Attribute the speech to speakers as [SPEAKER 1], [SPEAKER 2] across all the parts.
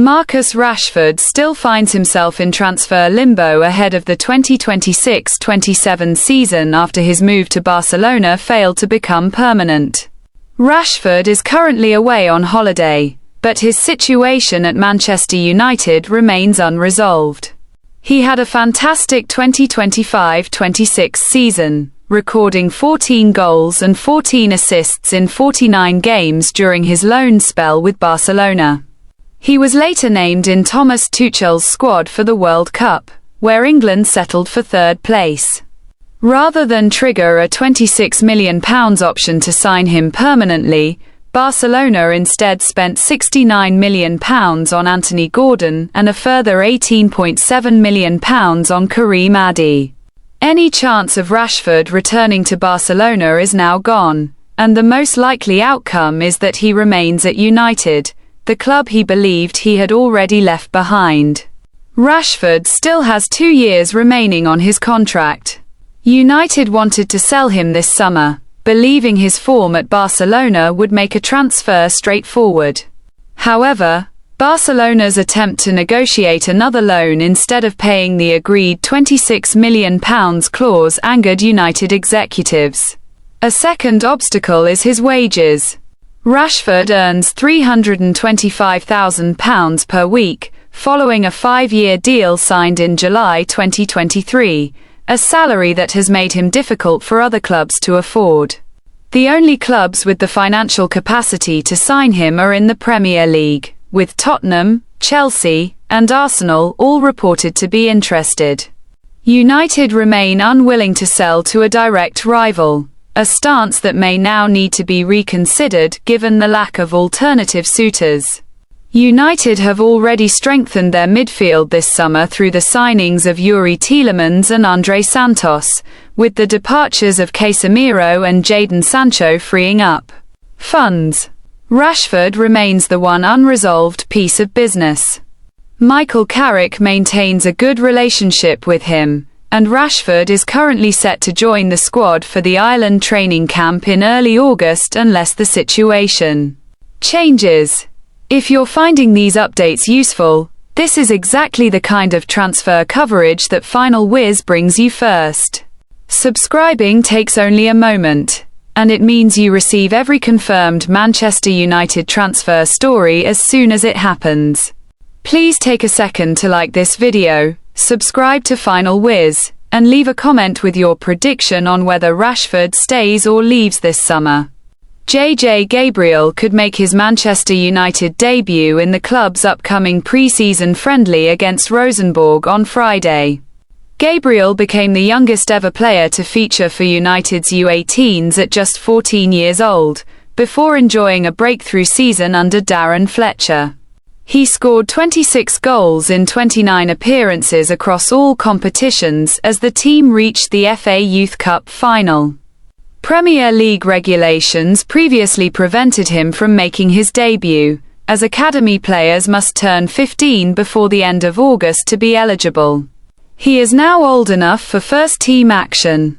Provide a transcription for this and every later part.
[SPEAKER 1] Marcus Rashford still finds himself in transfer limbo ahead of the 2026-27 season after his move to Barcelona failed to become permanent. Rashford is currently away on holiday, but his situation at Manchester United remains unresolved. He had a fantastic 2025-26 season, recording 14 goals and 14 assists in 49 games during his loan spell with Barcelona. He was later named in Thomas Tuchel's squad for the World Cup, where England settled for third place. Rather than trigger a £26 million option to sign him permanently, Barcelona instead spent £69 million on Anthony Gordon and a further £18.7 million on Karim Adey. Any chance of Rashford returning to Barcelona is now gone, and the most likely outcome is that he remains at United, the club he believed he had already left behind. Rashford still has 2 years remaining on his contract. United wanted to sell him this summer, believing his form at Barcelona would make a transfer straightforward. However, Barcelona's attempt to negotiate another loan instead of paying the agreed £26 million clause angered United executives. A second obstacle is his wages. Rashford earns £325,000 per week, following a 5-year deal signed in July 2023, a salary that has made him difficult for other clubs to afford. The only clubs with the financial capacity to sign him are in the Premier League, with Tottenham, Chelsea, and Arsenal all reported to be interested. United remain unwilling to sell to a direct rival, a stance that may now need to be reconsidered given the lack of alternative suitors. United have already strengthened their midfield this summer through the signings of Yuri Tielemans and Andre Santos, with the departures of Casemiro and Jadon Sancho freeing up funds. Rashford remains the one unresolved piece of business. Michael Carrick maintains a good relationship with him, and Rashford is currently set to join the squad for the Ireland training camp in early August unless the situation changes. If you're finding these updates useful, this is exactly the kind of transfer coverage that Final Whiz brings you first. Subscribing takes only a moment, and it means you receive every confirmed Manchester United transfer story as soon as it happens. Please take a second to like this video, subscribe to Final Whiz, and leave a comment with your prediction on whether Rashford stays or leaves this summer. Gabriel could make his Manchester United debut in the club's upcoming pre-season friendly against Rosenborg on Friday. Gabriel became the youngest ever player to feature for United's U18s at just 14 years old, before enjoying a breakthrough season under Darren Fletcher. He scored 26 goals in 29 appearances across all competitions as the team reached the FA Youth Cup final. Premier League regulations previously prevented him from making his debut, as academy players must turn 15 before the end of August to be eligible. He is now old enough for first-team action.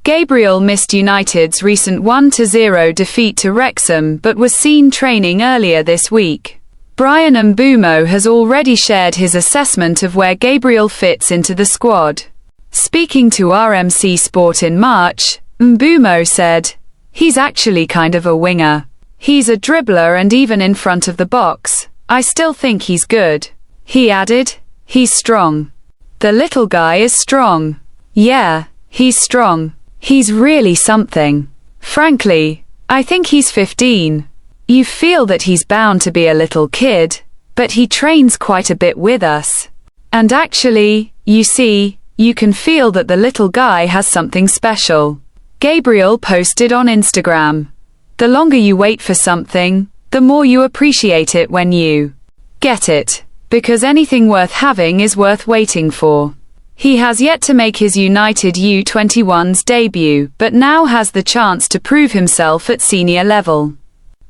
[SPEAKER 1] Gabriel missed United's recent 1-0 defeat to Wrexham but was seen training earlier this week. Brian Mbeumo has already shared his assessment of where Gabriel fits into the squad. Speaking to RMC Sport in March, Mbeumo said, "He's actually kind of a winger. He's a dribbler and even in front of the box, I still think he's good." He added, "He's strong. The little guy is strong. Yeah, he's strong. He's really something. Frankly, I think he's 15. You feel that he's bound to be a little kid, but he trains quite a bit with us. And actually, you see, you can feel that the little guy has something special." Gabriel posted on Instagram, "The longer you wait for something, the more you appreciate it when you get it, because anything worth having is worth waiting for." He has yet to make his United U21's debut, but now has the chance to prove himself at senior level.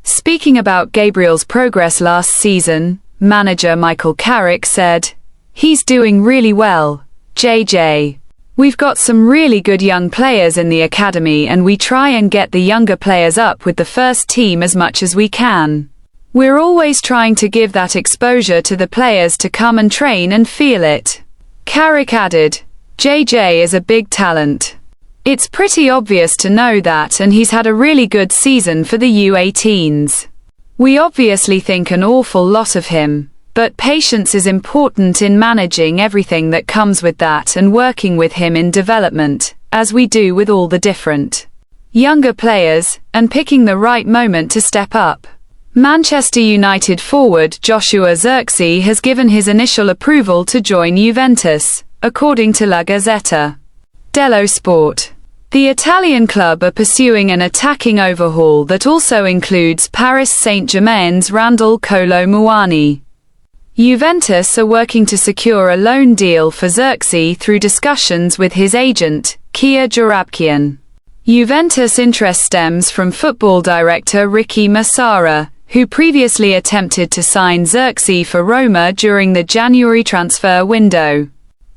[SPEAKER 1] Speaking about Gabriel's progress last season, manager Michael Carrick said, "He's doing really well, JJ. We've got some really good young players in the academy and we try and get the younger players up with the first team as much as we can. We're always trying to give that exposure to the players to come and train and feel it. Carrick added, JJ is a big talent. It's pretty obvious to know that, and he's had a really good season for the U18s. We obviously think an awful lot of him, but patience is important in managing everything that comes with that and working with him in development, as we do with all the different younger players, and picking the right moment to step up. Manchester United forward Joshua Zirkzee has given his initial approval to join Juventus, according to La Gazzetta dello Sport. The Italian club are pursuing an attacking overhaul that also includes Paris Saint-Germain's Randal Kolo Muani. Juventus are working to secure a loan deal for Zirkzee through discussions with his agent, Kia Joorabchian. Juventus' interest stems from football director Ricky Massara, who previously attempted to sign Zirkzee for Roma during the January transfer window.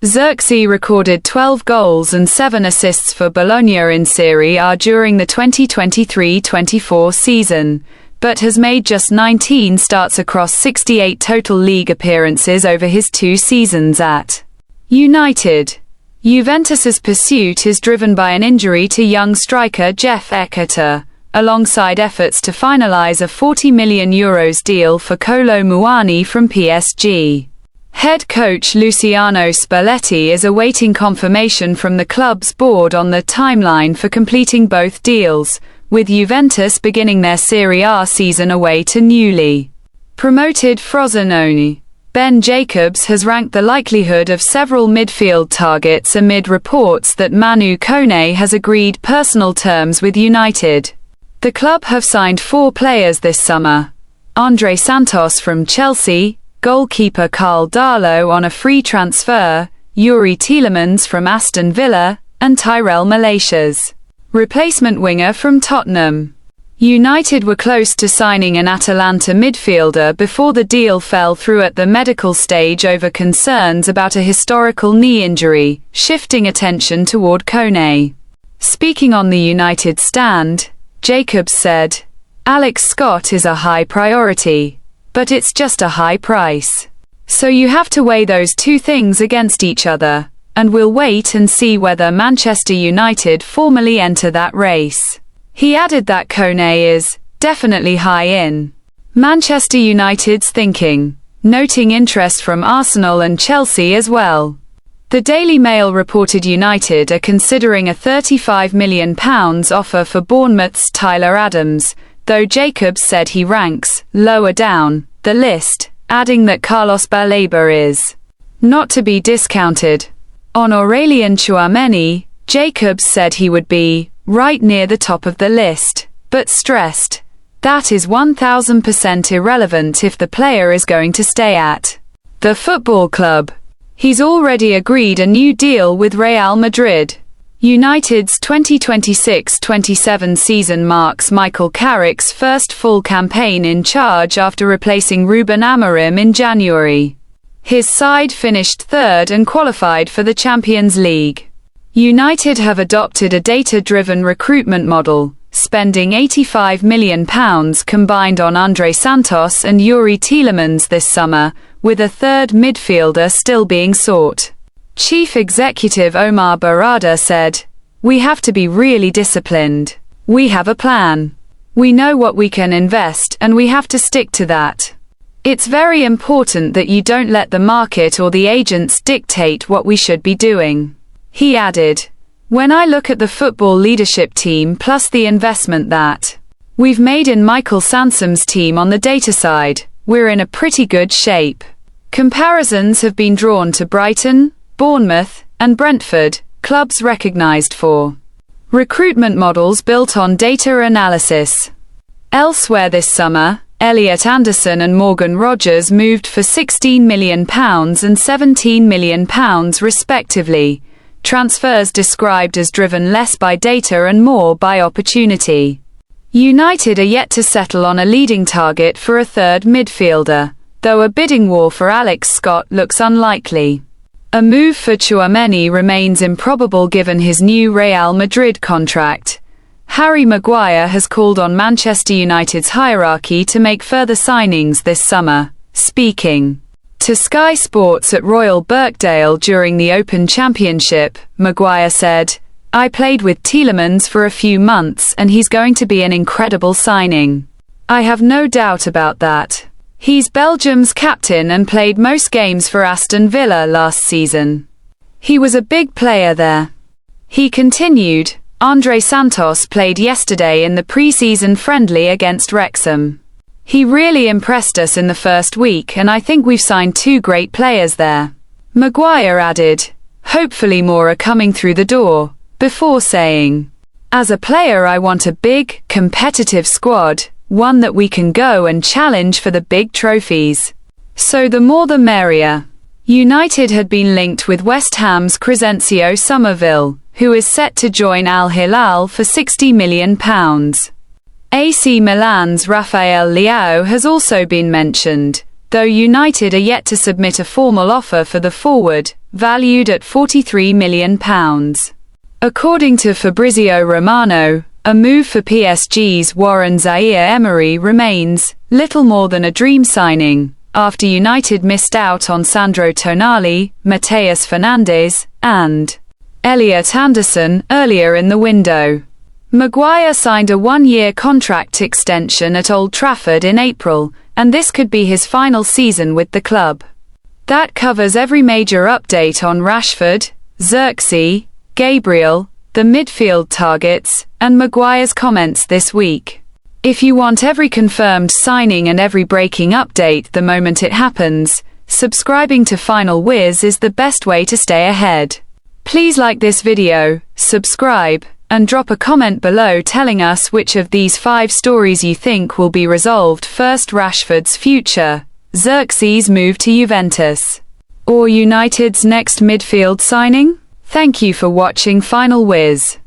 [SPEAKER 1] Zirkzee recorded 12 goals and 7 assists for Bologna in Serie A during the 2023-24 season, but has made just 19 starts across 68 total league appearances over his 2 seasons at United. Juventus's pursuit is driven by an injury to young striker Jeff Ekata, alongside efforts to finalize a €40 million deal for Kolo Muani from PSG. Head coach Luciano Spalletti is awaiting confirmation from the club's board on the timeline for completing both deals, with Juventus beginning their Serie A season away to newly promoted Frosinone. Ben Jacobs has ranked the likelihood of several midfield targets amid reports that Manu Koné has agreed personal terms with United. The club have signed 4 players this summer: Andre Santos from Chelsea, goalkeeper Carl Darlow on a free transfer, Yuri Tielemans from Aston Villa, and Tyrell Malacia's replacement winger from Tottenham. United were close to signing an Atalanta midfielder before the deal fell through at the medical stage over concerns about a historical knee injury, shifting attention toward Koné. Speaking on the United stand, Jacobs said, "Alex Scott is a high priority, but it's just a high price. So you have to weigh those two things against each other, and we'll wait and see whether Manchester United formally enter that race." He added that Koné is definitely high in Manchester United's thinking, noting interest from Arsenal and Chelsea as well. The Daily Mail reported United are considering a £35 million offer for Bournemouth's Tyler Adams, though Jacobs said he ranks lower down the list, adding that Carlos Baleba is not to be discounted. On Aurélien Tchouaméni, Jacobs said he would be right near the top of the list, but stressed that is 1000% irrelevant if the player is going to stay at the football club. He's already agreed a new deal with Real Madrid. United's 2026-27 season marks Michael Carrick's first full campaign in charge after replacing Ruben Amorim in January. His side finished third and qualified for the Champions League. United have adopted a data-driven recruitment model, spending £85 million combined on Andre Santos and Yuri Tielemans this summer, with a third midfielder still being sought. Chief Executive Omar Barada said, "We have to be really disciplined. We have a plan. We know what we can invest and we have to stick to that. It's very important that you don't let the market or the agents dictate what we should be doing." He added, "When I look at the football leadership team plus the investment that we've made in Michael Sansom's team on the data side, we're in a pretty good shape." Comparisons have been drawn to Brighton, Bournemouth, and Brentford, clubs recognized for recruitment models built on data analysis. Elsewhere this summer, Elliot Anderson and Morgan Rogers moved for £16 million and £17 million respectively, transfers described as driven less by data and more by opportunity. United are yet to settle on a leading target for a third midfielder, though a bidding war for Alex Scott looks unlikely. A move for Tchouaméni remains improbable given his new Real Madrid contract. Harry Maguire has called on Manchester United's hierarchy to make further signings this summer. Speaking to Sky Sports at Royal Birkdale during the Open Championship, Maguire said, "I played with Tielemans for a few months and he's going to be an incredible signing. I have no doubt about that. He's Belgium's captain and played most games for Aston Villa last season. He was a big player there." He continued, "Andre Santos played yesterday in the pre-season friendly against Wrexham. He really impressed us in the first week and I think we've signed 2 great players there." Maguire added, "Hopefully more are coming through the door," before saying, "As a player I want a big, competitive squad, one that we can go and challenge for the big trophies. So the more the merrier." United had been linked with West Ham's Crescencio Somerville, who is set to join Al Hilal for £60 million. AC Milan's Rafael Leao has also been mentioned, though United are yet to submit a formal offer for the forward, valued at £43 million. According to Fabrizio Romano, a move for PSG's Warren Zaïre-Emery remains little more than a dream signing, after United missed out on Sandro Tonali, Mateus Fernandes, and Elliot Anderson earlier in the window. Maguire signed a 1-year contract extension at Old Trafford in April, and this could be his final season with the club. That covers every major update on Rashford, Zirkzee, Gabriel, the midfield targets, and Maguire's comments this week. If you want every confirmed signing and every breaking update the moment it happens, subscribing to Final Whiz is the best way to stay ahead. Please like this video, subscribe, and drop a comment below telling us which of these 5 stories you think will be resolved first: Rashford's future, Zirkzee's move to Juventus, or United's next midfield signing? Thank you for watching Final Whiz.